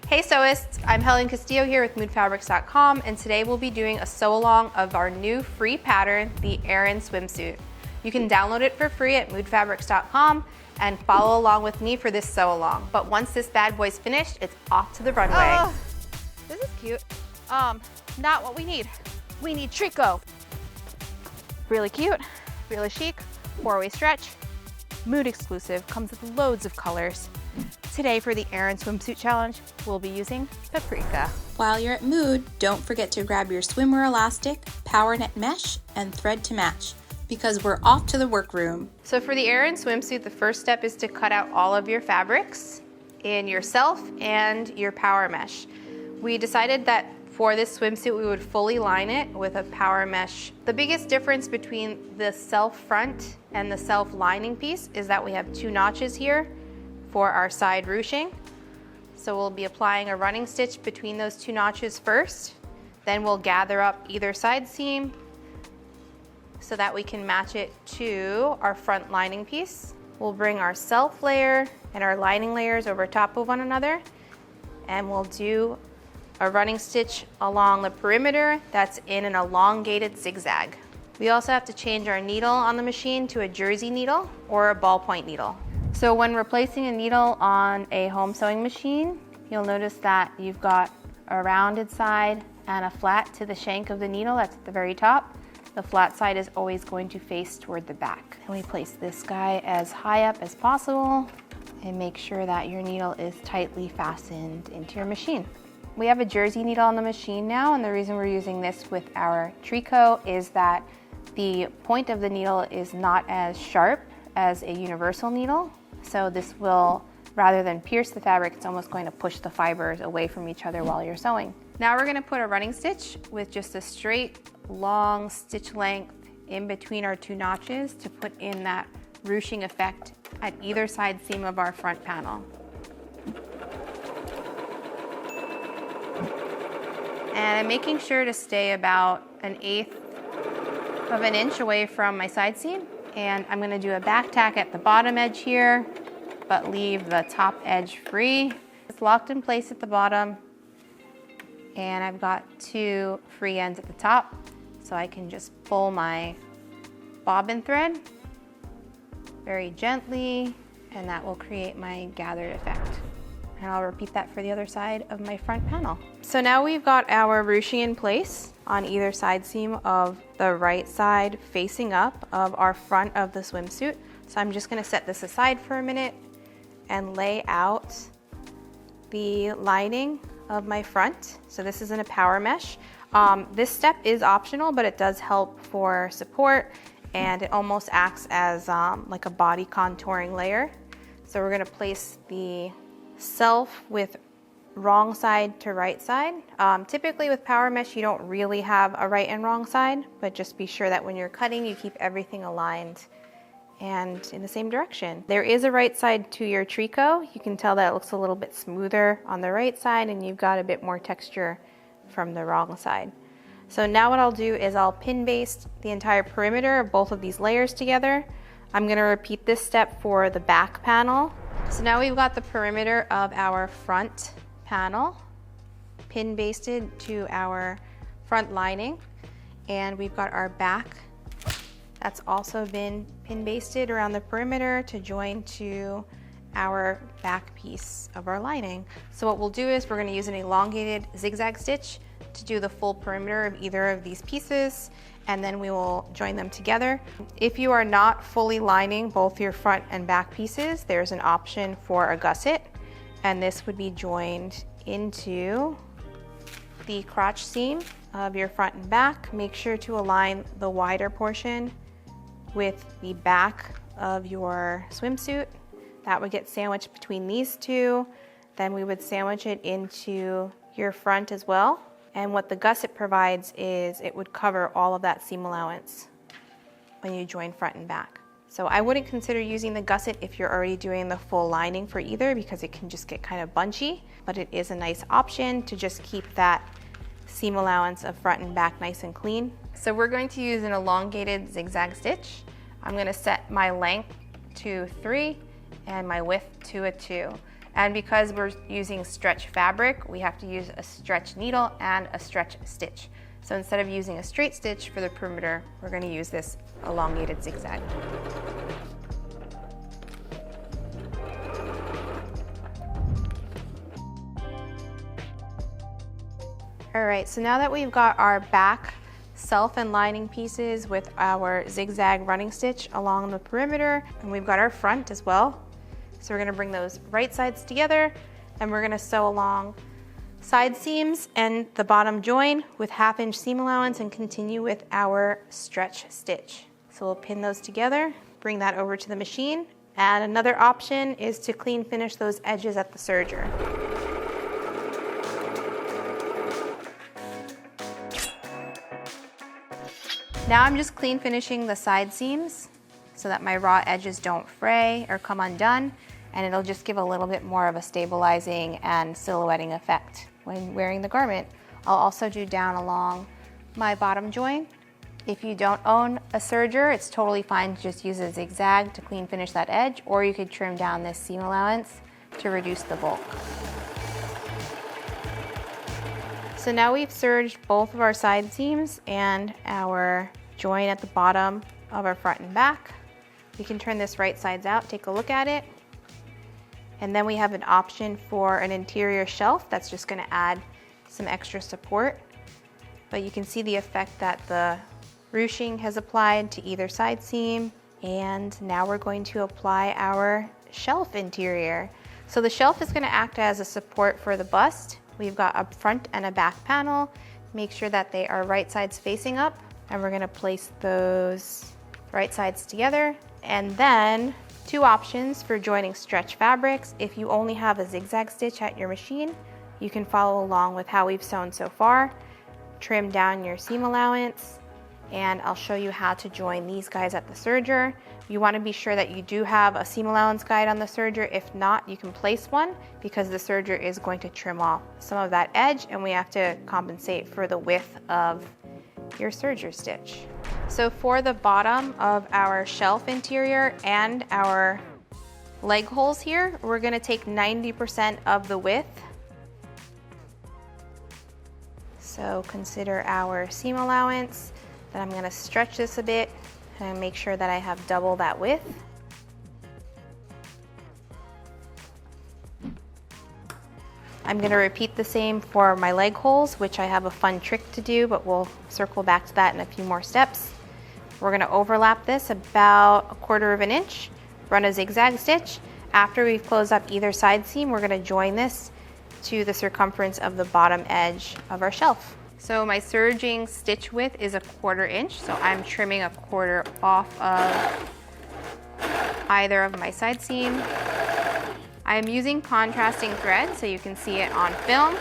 Hey sewists, I'm Helen Castillo here with moodfabrics.com, and today we'll be doing a sew along of our new free pattern, the Aeron Swimsuit. You can download it for free at moodfabrics.com and follow along with me for this sew along. But once this bad boy's finished, it's off to the runway. Oh, this is cute. Not what we need. We need Tricot. Really cute, really chic, 4-way stretch, mood exclusive, comes with loads of colors. Today for the Aeron Swimsuit Challenge, we'll be using Paprika. While you're at Mood, don't forget to grab your swimwear elastic, PowerNet mesh, and thread to match, because we're off to the workroom. So for the Aeron Swimsuit, the first step is to cut out all of your fabrics in your self and your power mesh. We decided that for this swimsuit, we would fully line it with a power mesh. The biggest difference between the self front and the self lining piece is that we have 2 notches here for our side ruching. So we'll be applying a running stitch between those 2 notches first. Then we'll gather up either side seam so that we can match it to our front lining piece. We'll bring our self layer and our lining layers over top of one another, and we'll do a running stitch along the perimeter that's in an elongated zigzag. We also have to change our needle on the machine to a jersey needle or a ballpoint needle. So when replacing a needle on a home sewing machine, you'll notice that you've got a rounded side and a flat to the shank of the needle that's at the very top. The flat side is always going to face toward the back. And we place this guy as high up as possible and make sure that your needle is tightly fastened into your machine. We have a jersey needle on the machine now, and the reason we're using this with our Tricot is that the point of the needle is not as sharp as a universal needle. So this will, rather than pierce the fabric, it's almost going to push the fibers away from each other while you're sewing. Now we're going to put a running stitch with just a straight, long stitch length in between our 2 notches to put in that ruching effect at either side seam of our front panel. And I'm making sure to stay about 1/8 of an inch away from my side seam. And I'm going to do a back tack at the bottom edge here, but leave the top edge free. It's locked in place at the bottom, and I've got 2 free ends at the top, so I can just pull my bobbin thread very gently, and that will create my gathered effect. And I'll repeat that for the other side of my front panel. So now we've got our ruching in place on either side seam of the right side facing up of our front of the swimsuit. So I'm just gonna set this aside for a minute and lay out the lining of my front. So this is in a power mesh. This step is optional, but it does help for support, and it almost acts as like a body contouring layer. So we're gonna place the self with wrong side to right side. Typically with power mesh, you don't really have a right and wrong side, but just be sure that when you're cutting, you keep everything aligned and in the same direction. There is a right side to your Tricot. You can tell that it looks a little bit smoother on the right side, and you've got a bit more texture from the wrong side. So now what I'll do is I'll pin baste the entire perimeter of both of these layers together. I'm gonna repeat this step for the back panel. So now we've got the perimeter of our front panel pin basted to our front lining, and we've got our back that's also been pin basted around the perimeter to join to our back piece of our lining. So what we'll do is we're going to use an elongated zigzag stitch to do the full perimeter of either of these pieces, and then we will join them together. If you are not fully lining both your front and back pieces, there's an option for a gusset, and this would be joined into the crotch seam of your front and back. Make sure to align the wider portion with the back of your swimsuit. That would get sandwiched between these 2. Then we would sandwich it into your front as well. And what the gusset provides is it would cover all of that seam allowance when you join front and back. So I wouldn't consider using the gusset if you're already doing the full lining for either, because it can just get kind of bunchy, but it is a nice option to just keep that seam allowance of front and back nice and clean. So we're going to use an elongated zigzag stitch. I'm going to set my length to 3 and my width to a 2. And because we're using stretch fabric, we have to use a stretch needle and a stretch stitch. So instead of using a straight stitch for the perimeter, we're going to use this elongated zigzag. All right, so now that we've got our back self and lining pieces with our zigzag running stitch along the perimeter, and we've got our front as well. So we're gonna bring those right sides together, and we're gonna sew along side seams and the bottom join with 1/2 inch seam allowance and continue with our stretch stitch. So we'll pin those together, bring that over to the machine, and another option is to clean finish those edges at the serger. Now I'm just clean finishing the side seams so that my raw edges don't fray or come undone, and it'll just give a little bit more of a stabilizing and silhouetting effect when wearing the garment. I'll also do down along my bottom join. If you don't own a serger, it's totally fine to just use a zigzag to clean finish that edge, or you could trim down this seam allowance to reduce the bulk. So now we've serged both of our side seams and our join at the bottom of our front and back. We can turn this right sides out, take a look at it. And then we have an option for an interior shelf that's just gonna add some extra support. But you can see the effect that the ruching has applied to either side seam. And now we're going to apply our shelf interior. So the shelf is gonna act as a support for the bust. We've got a front and a back panel. Make sure that they are right sides facing up, and we're gonna place those right sides together. And then 2 options for joining stretch fabrics. If you only have a zigzag stitch at your machine, you can follow along with how we've sewn so far. Trim down your seam allowance, and I'll show you how to join these guys at the serger. You want to be sure that you do have a seam allowance guide on the serger. If not, you can place one, because the serger is going to trim off some of that edge, and we have to compensate for the width of your serger stitch. So for the bottom of our shelf interior and our leg holes here, we're going to take 90% of the width. So consider our seam allowance. Then I'm going to stretch this a bit and make sure that I have double that width. I'm going to repeat the same for my leg holes, which I have a fun trick to do, but we'll circle back to that in a few more steps. We're going to overlap this about 1/4 of an inch, run a zigzag stitch. After we've closed up either side seam, we're going to join this to the circumference of the bottom edge of our shelf. So my serging stitch width is 1/4 inch, so I'm trimming 1/4 off of either of my side seam. I'm using contrasting thread so you can see it on film,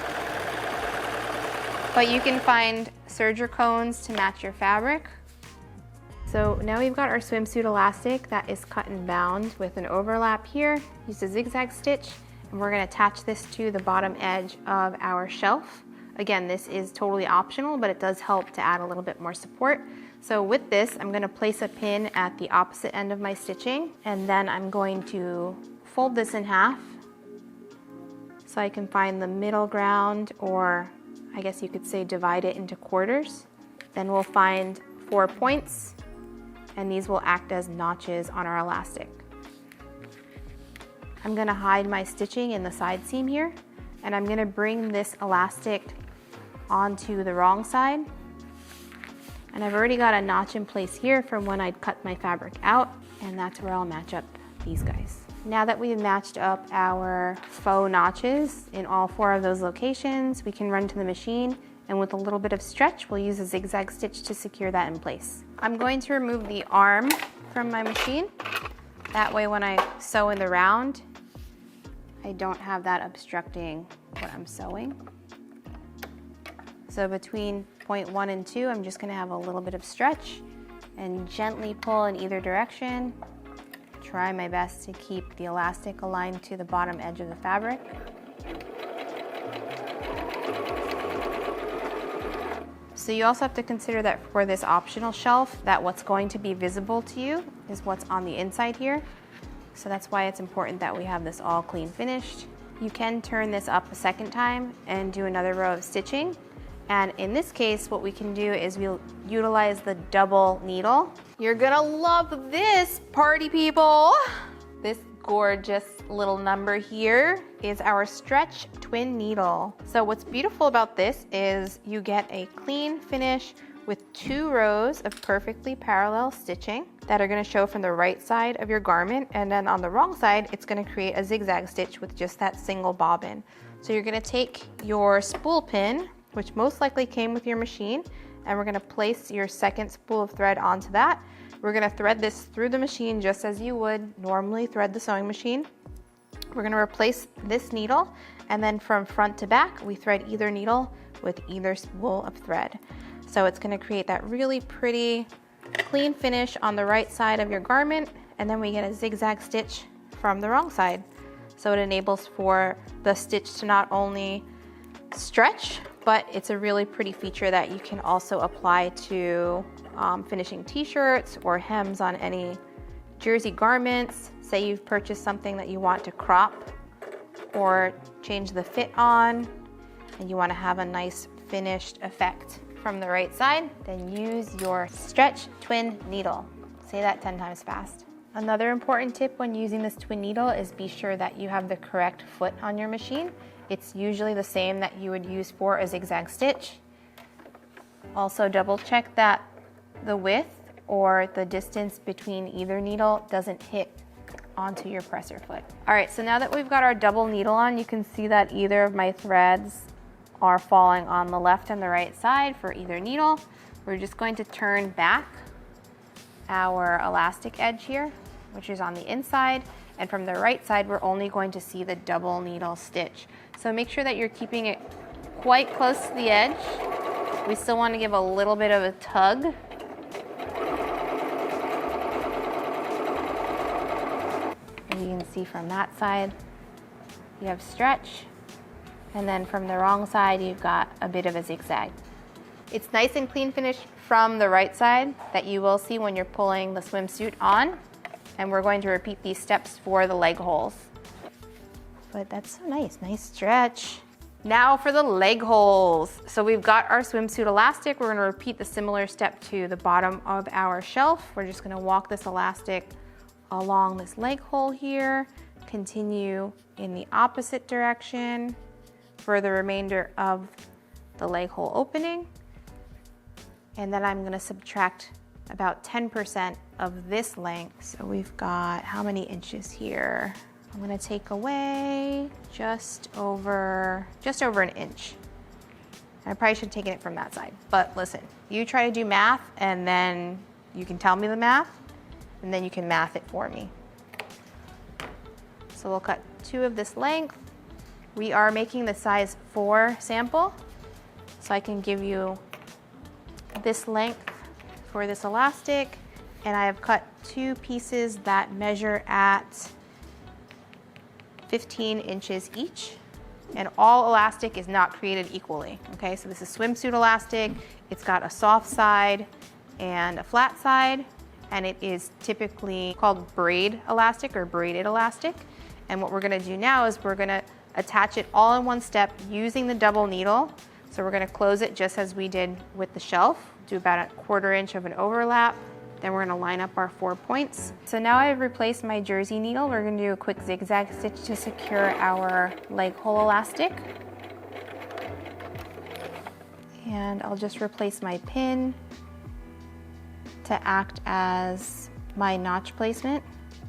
but you can find serger cones to match your fabric. So now we've got our swimsuit elastic that is cut and bound with an overlap here. Use a zigzag stitch, and we're going to attach this to the bottom edge of our shelf. Again, this is totally optional, but it does help to add a little bit more support. So with this, I'm going to place a pin at the opposite end of my stitching, and then I'm going to fold this in half so I can find the middle ground, or I guess you could say divide it into quarters. Then we'll find 4 points, and these will act as notches on our elastic. I'm going to hide my stitching in the side seam here, and I'm going to bring this elastic onto the wrong side. And I've already got a notch in place here from when I'd cut my fabric out, and that's where I'll match up these guys. Now that we've matched up our faux notches in all 4 of those locations, we can run to the machine, and with a little bit of stretch, we'll use a zigzag stitch to secure that in place. I'm going to remove the arm from my machine. That way when I sew in the round, I don't have that obstructing what I'm sewing. So between point 1 and 2, I'm just going to have a little bit of stretch and gently pull in either direction. Try my best to keep the elastic aligned to the bottom edge of the fabric. So you also have to consider that for this optional shelf, that what's going to be visible to you is what's on the inside here. So that's why it's important that we have this all clean finished. You can turn this up a second time and do another row of stitching. And in this case, what we can do is we'll utilize the double needle. You're gonna love this, party people. This gorgeous little number here is our stretch twin needle. So what's beautiful about this is you get a clean finish with 2 rows of perfectly parallel stitching that are gonna show from the right side of your garment, and then on the wrong side, it's gonna create a zigzag stitch with just that single bobbin. So you're gonna take your spool pin, which most likely came with your machine, and we're gonna place your second spool of thread onto that. We're gonna thread this through the machine just as you would normally thread the sewing machine. We're gonna replace this needle, and then from front to back, we thread either needle with either spool of thread. So it's gonna create that really pretty, clean finish on the right side of your garment, and then we get a zigzag stitch from the wrong side. So it enables for the stitch to not only stretch, but it's a really pretty feature that you can also apply to finishing t-shirts or hems on any jersey garments. Say you've purchased something that you want to crop or change the fit on, and you want to have a nice finished effect from the right side, then use your stretch twin needle. Say that 10 times fast. Another important tip when using this twin needle is be sure that you have the correct foot on your machine. It's usually the same that you would use for a zigzag stitch. Also double check that the width or the distance between either needle doesn't hit onto your presser foot. All right, so now that we've got our double needle on, you can see that either of my threads are falling on the left and the right side for either needle. We're just going to turn back our elastic edge here, which is on the inside, and from the right side, we're only going to see the double needle stitch. So make sure that you're keeping it quite close to the edge. We still want to give a little bit of a tug. And you can see from that side, you have stretch, and then from the wrong side, you've got a bit of a zigzag. It's nice and clean finish from the right side that you will see when you're pulling the swimsuit on. And we're going to repeat these steps for the leg holes. But that's so nice, nice stretch. Now for the leg holes. So we've got our swimsuit elastic. We're gonna repeat the similar step to the bottom of our shelf. We're just gonna walk this elastic along this leg hole here, continue in the opposite direction for the remainder of the leg hole opening. And then I'm gonna subtract about 10% of this length. So we've got how many inches here? I'm gonna take away just over an inch. I probably should have taken it from that side, but listen, you try to do math and then you can tell me the math and then you can math it for me. So we'll cut 2 of this length. We are making the size 4 sample, so I can give you this length for this elastic, and I have cut 2 pieces that measure at 15 inches each, and all elastic is not created equally, okay? So this is swimsuit elastic. It's got a soft side and a flat side, and it is typically called braid elastic or braided elastic. And what we're gonna do now is we're gonna attach it all in one step using the double needle. So we're gonna close it just as we did with the shelf, do about 1/4 inch of an overlap. Then we're gonna line up our 4 points. So now I've replaced my jersey needle. We're gonna do a quick zigzag stitch to secure our leg hole elastic. And I'll just replace my pin to act as my notch placement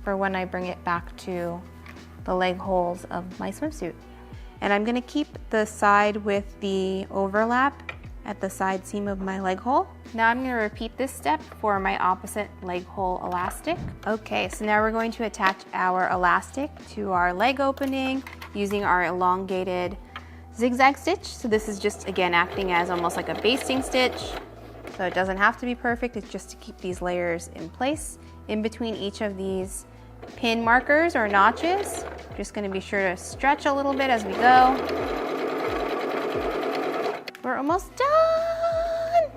for when I bring it back to the leg holes of my swimsuit. And I'm gonna keep the side with the overlap at the side seam of my leg hole. Now I'm gonna repeat this step for my opposite leg hole elastic. Okay, so now we're going to attach our elastic to our leg opening using our elongated zigzag stitch. So this is just, again, acting as almost like a basting stitch. So it doesn't have to be perfect, it's just to keep these layers in place. In between each of these pin markers or notches, just gonna be sure to stretch a little bit as we go. We're almost done.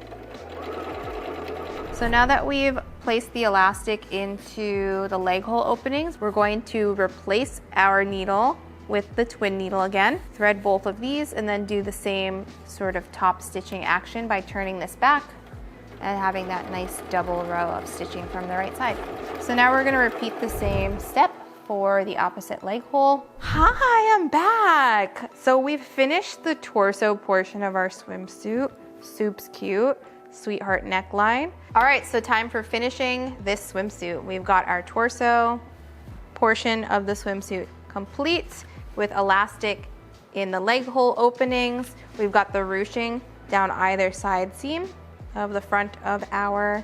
So now that we've placed the elastic into the leg hole openings, we're going to replace our needle with the twin needle again. Thread both of these and then do the same sort of top stitching action by turning this back and having that nice double row of stitching from the right side. So now we're gonna repeat the same step for the opposite leg hole. Hi, I'm back. So we've finished the torso portion of our swimsuit. Soup's cute, sweetheart neckline. All right, so time for finishing this swimsuit. We've got our torso portion of the swimsuit complete with elastic in the leg hole openings. We've got the ruching down either side seam of the front of our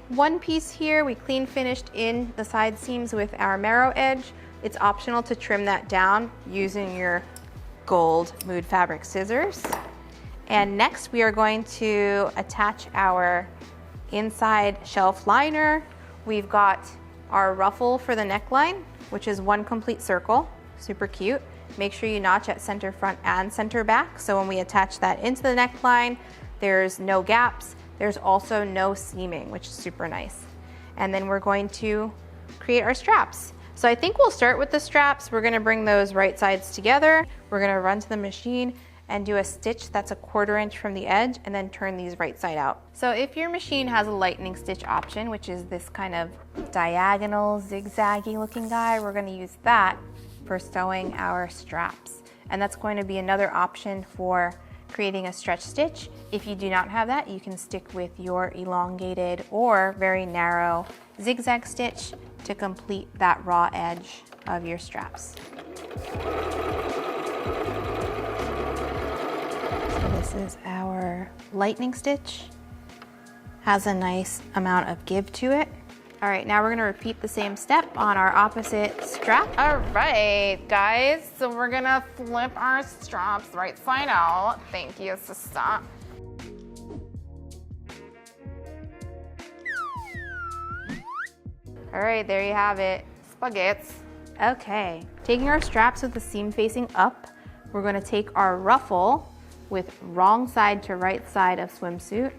one piece here. We clean finished in the side seams with our marrow edge. It's optional to trim that down using your gold Mood fabric scissors. And next we are going to attach our inside shelf liner. We've got our ruffle for the neckline, which is one complete circle, super cute. Make sure you notch at center front and center back, so when we attach that into the neckline, there's no gaps. There's also no seaming, which is super nice. And then we're going to create our straps. So I think we'll start with the straps. We're gonna bring those right sides together. We're gonna run to the machine and do a stitch that's 1/4 inch from the edge and then turn these right side out. So if your machine has a lightning stitch option, which is this kind of diagonal zigzaggy looking guy, we're gonna use that for sewing our straps. And that's going to be another option for creating a stretch stitch. If you do not have that, you can stick with your elongated or very narrow zigzag stitch to complete that raw edge of your straps. This is our lightning stitch. Has a nice amount of give to it. All right, now we're gonna repeat the same step on our opposite strap. All right, guys, so we're gonna flip our straps right side out. Thank you, sister. All right, there you have it, spaghettis. Okay, taking our straps with the seam facing up, we're gonna take our ruffle with wrong side to right side of swimsuit.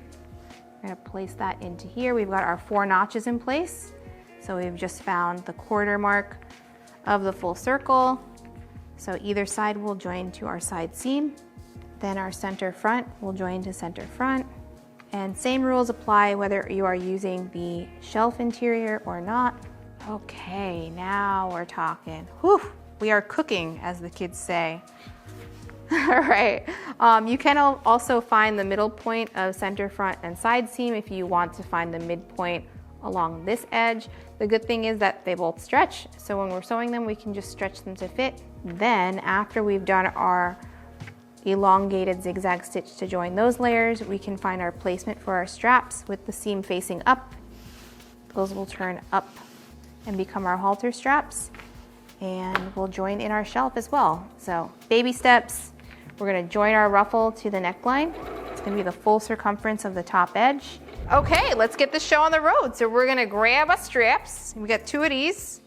We're gonna place that into here. We've got our 4 notches in place. So we've just found the 1/4 mark of the full circle. So either side will join to our side seam. Then our center front will join to center front. And same rules apply whether you are using the shelf interior or not. Okay, now we're talking. Whew, we are cooking, as the kids say. All right, you can also find the middle point of center front and side seam if you want to find the midpoint along this edge. The good thing is that they both stretch, so when we're sewing them, we can just stretch them to fit. Then after we've done our elongated zigzag stitch to join those layers, we can find our placement for our straps with the seam facing up. Those will turn up and become our halter straps, and we'll join in our shelf as well. So baby steps. We're gonna join our ruffle to the neckline. It's gonna be the full circumference of the top edge. Okay, let's get the show on the road. So we're gonna grab our straps. We got 2 of these.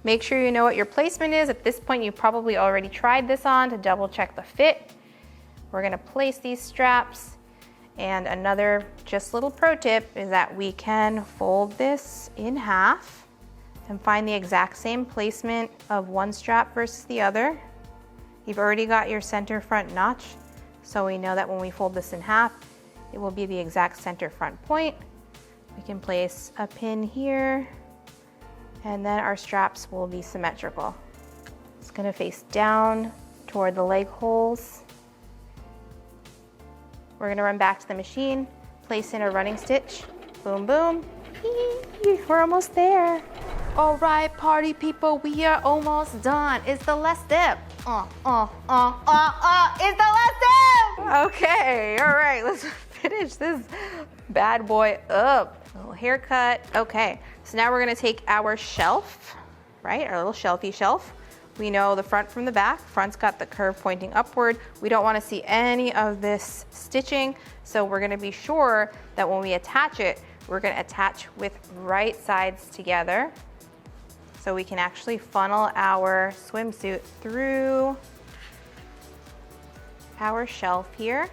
Make sure you know what your placement is. At this point, you probably already tried this on to double check the fit. We're gonna place these straps. And another just little pro tip is that we can fold this in half and find the exact same placement of one strap versus the other. You've already got your center front notch, so we know that when we fold this in half, it will be the exact center front point. We can place a pin here, and then our straps will be symmetrical. It's gonna face down toward the leg holes. We're gonna run back to the machine, place in a running stitch, boom, boom. We're almost there. All right, party people, we are almost done. It's the last step. It's the last step. Okay, all right, let's finish this bad boy up. A little haircut. Okay, so now we're gonna take our shelf, right? Our little shelfie shelf. We know the front from the back. Front's got the curve pointing upward. We don't wanna see any of this stitching, so we're gonna be sure that when we attach it, we're gonna attach with right sides together, so we can actually funnel our swimsuit through our shelf here.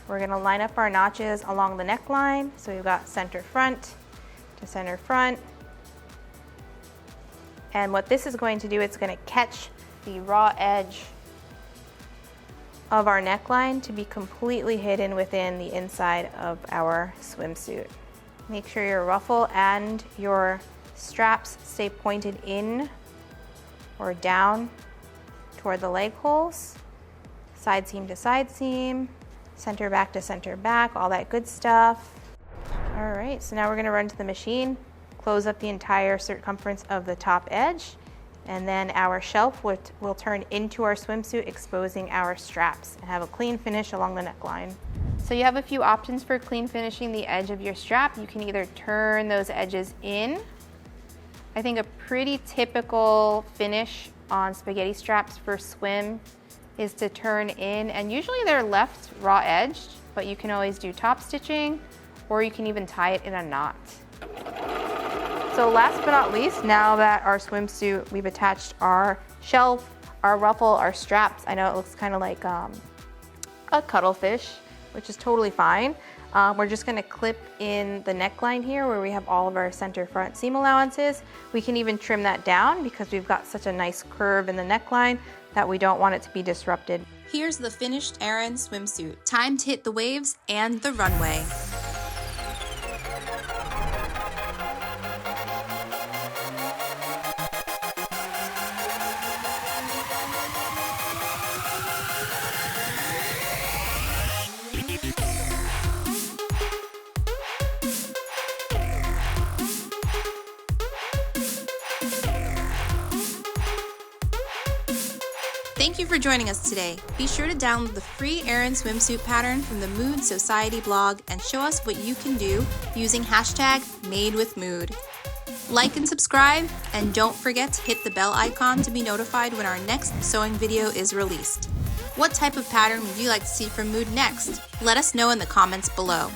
We're gonna line up our notches along the neckline. So we've got center front to center front. And what this is going to do, it's gonna catch the raw edge of our neckline to be completely hidden within the inside of our swimsuit. Make sure your ruffle and your straps stay pointed in or down toward the leg holes, side seam to side seam, center back to center back, all that good stuff. All right, so now we're gonna run to the machine, close up the entire circumference of the top edge, and then our shelf will turn into our swimsuit, exposing our straps and have a clean finish along the neckline. So you have a few options for clean finishing the edge of your strap. You can either turn those edges in. I think a pretty typical finish on spaghetti straps for swim is to turn in, and usually they're left raw edged, but you can always do top stitching, or you can even tie it in a knot. So last but not least, now that our swimsuit, we've attached our shelf, our ruffle, our straps. I know it looks kind of like a cuttlefish, which is totally fine. We're just gonna clip in the neckline here where we have all of our center front seam allowances. We can even trim that down because we've got such a nice curve in the neckline that we don't want it to be disrupted. Here's the finished Aeron swimsuit. Time to hit the waves and the runway. Thank you for joining us today. Be sure to download the free Aeron swimsuit pattern from the Mood Society blog and show us what you can do using #MadeWithMood. Like and subscribe, and don't forget to hit the bell icon to be notified when our next sewing video is released. What type of pattern would you like to see from Mood next? Let us know in the comments below.